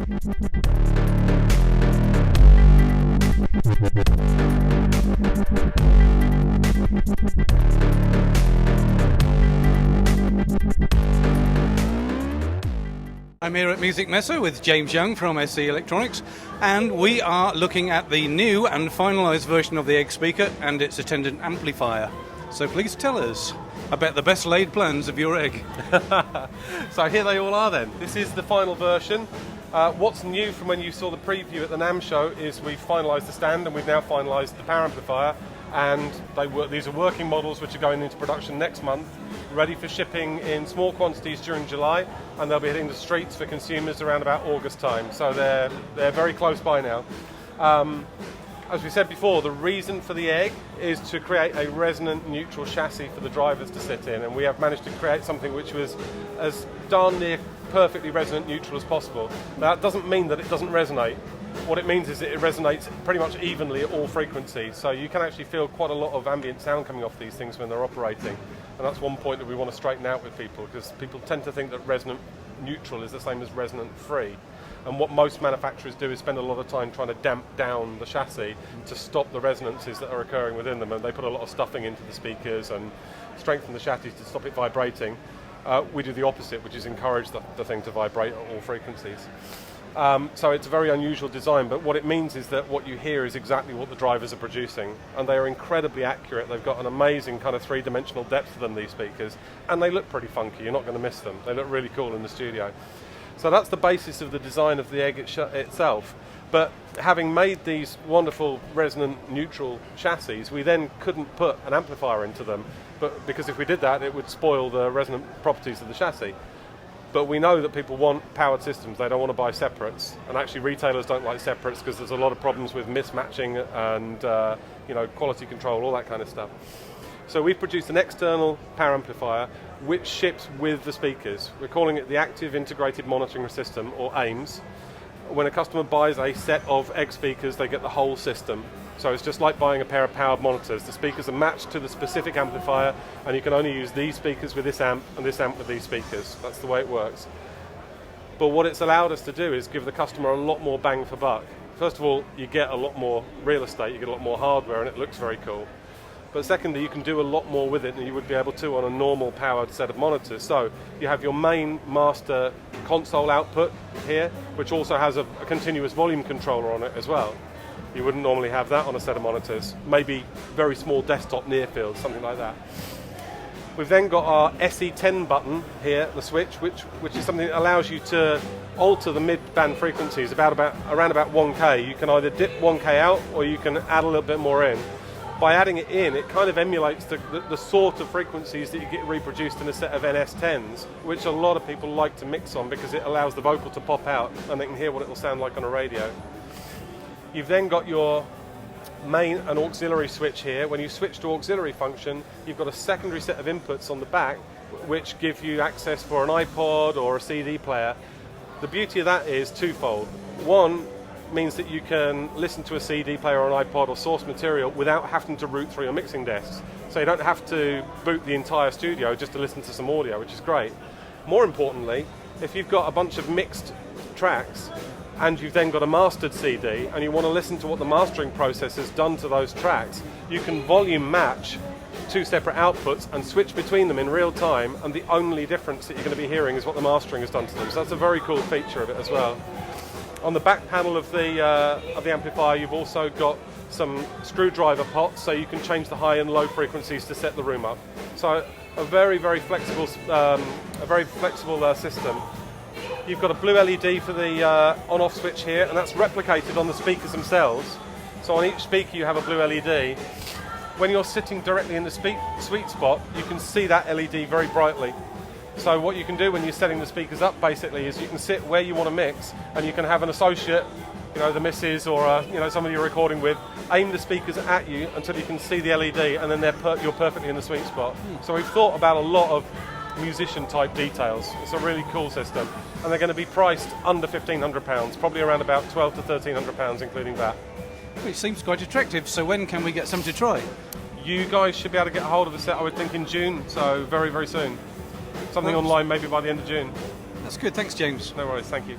I'm here at Musikmesse with James Young from SE Electronics, and we are looking at the new and finalised version of the Egg speaker and its attendant amplifier. So please tell us about the best laid plans of your Egg. So here they all are then. This is the final version. What's new from when you saw the preview at the NAMM show is we've finalised the stand and we've now finalised the power amplifier, and these are working models which are going into production next month, ready for shipping in small quantities during July, and they'll be hitting the streets for consumers around about August time. So they're very close by now. As we said before, the reason for the Egg is to create a resonant neutral chassis for the drivers to sit in, and we have managed to create something which was as darn near perfectly resonant neutral as possible. Now, that doesn't mean that it doesn't resonate. What it means is that it resonates pretty much evenly at all frequencies, so you can actually feel quite a lot of ambient sound coming off these things when they're operating, and that's one point that we want to straighten out with people, because people tend to think that resonant neutral is the same as resonant free. And what most manufacturers do is spend a lot of time trying to damp down the chassis to stop the resonances that are occurring within them, and they put a lot of stuffing into the speakers and strengthen the chassis to stop it vibrating. We do the opposite, which is encourage the thing to vibrate at all frequencies. So it's a very unusual design, but what it means is that what you hear is exactly what the drivers are producing, and they are incredibly accurate. They've got an amazing kind of three-dimensional depth to them, these speakers, and they look pretty funky. You're not going to miss them. They look really cool in the studio. So that's the basis of the design of the Egg itself. But having made these wonderful resonant neutral chassis, we then couldn't put an amplifier into them, because if we did that, it would spoil the resonant properties of the chassis. But we know that people want powered systems. They don't want to buy separates, and actually retailers don't like separates because there's a lot of problems with mismatching and quality control, all that kind of stuff. So we've produced an external power amplifier which ships with the speakers. We're calling it the Active Integrated Monitoring System, or AIMS. When a customer buys a set of Egg speakers, they get the whole system. So it's just like buying a pair of powered monitors. The speakers are matched to the specific amplifier, and you can only use these speakers with this amp and this amp with these speakers. That's the way it works. But what it's allowed us to do is give the customer a lot more bang for buck. First of all, you get a lot more real estate, you get a lot more hardware, and it looks very cool. But secondly, you can do a lot more with it than you would be able to on a normal powered set of monitors. So you have your main master console output here, which also has a continuous volume controller on it as well. You wouldn't normally have that on a set of monitors. Maybe very small desktop near field, something like that. We've then got our SE10 button here, the switch, which is something that allows you to alter the mid-band frequencies around about 1K. You can either dip 1K out, or you can add a little bit more in. By adding it in, it kind of emulates the sort of frequencies that you get reproduced in a set of NS10s, which a lot of people like to mix on because it allows the vocal to pop out and they can hear what it will sound like on a radio. You've then got your main and auxiliary switch here. When you switch to auxiliary function, you've got a secondary set of inputs on the back which give you access for an iPod or a CD player. The beauty of that is twofold. One means that you can listen to a CD player or an iPod or source material without having to root through your mixing desks. So you don't have to boot the entire studio just to listen to some audio, which is great. More importantly, if you've got a bunch of mixed tracks and you've then got a mastered CD and you want to listen to what the mastering process has done to those tracks, you can volume match two separate outputs and switch between them in real time, and the only difference that you're going to be hearing is what the mastering has done to them. So that's a very cool feature of it as well. On the back panel of the amplifier, you've also got some screwdriver pots, so you can change the high and low frequencies to set the room up. So a very, very flexible, system. You've got a blue LED for the on-off switch here, and that's replicated on the speakers themselves. So on each speaker you have a blue LED. When you're sitting directly in the sweet spot, you can see that LED very brightly. So what you can do when you're setting the speakers up basically is you can sit where you want to mix, and you can have an associate, the missus or somebody you're recording with, aim the speakers at you until you can see the LED, and then you're perfectly in the sweet spot. So we've thought about a lot of musician type details. It's a really cool system, and they're going to be priced under £1,500, probably around about £1,200 to £1,300 including that. Which seems quite attractive. So when can we get some to try? You guys should be able to get a hold of the set, I would think, in June, so very, very soon. Something online maybe by the end of June. That's good. Thanks, James. No worries. Thank you.